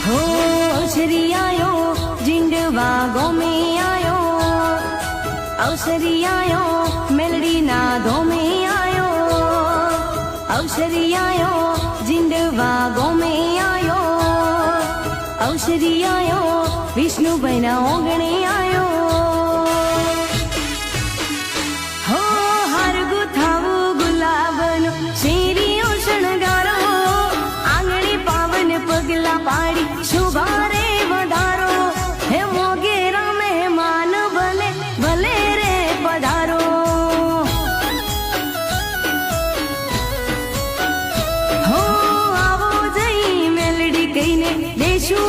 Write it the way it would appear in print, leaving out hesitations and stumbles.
हो अवसरी आयो जिंडवा गो में आयो, अवसरी आयो मेलडी ना दो में आयो, अवसरी आयो जिंडवा गो में आयो, अवसरी आयो विष्णु बना ओगणे आयो। हो हार गुथावो गुलाबनो शेरीओ शणगारो, आंगणी पावन पगला पाड़ी शुभारे वधारो, हे मोगेरा मेहमान भले भले रे पधारो। हो आवो जई मेलडी कईने देशू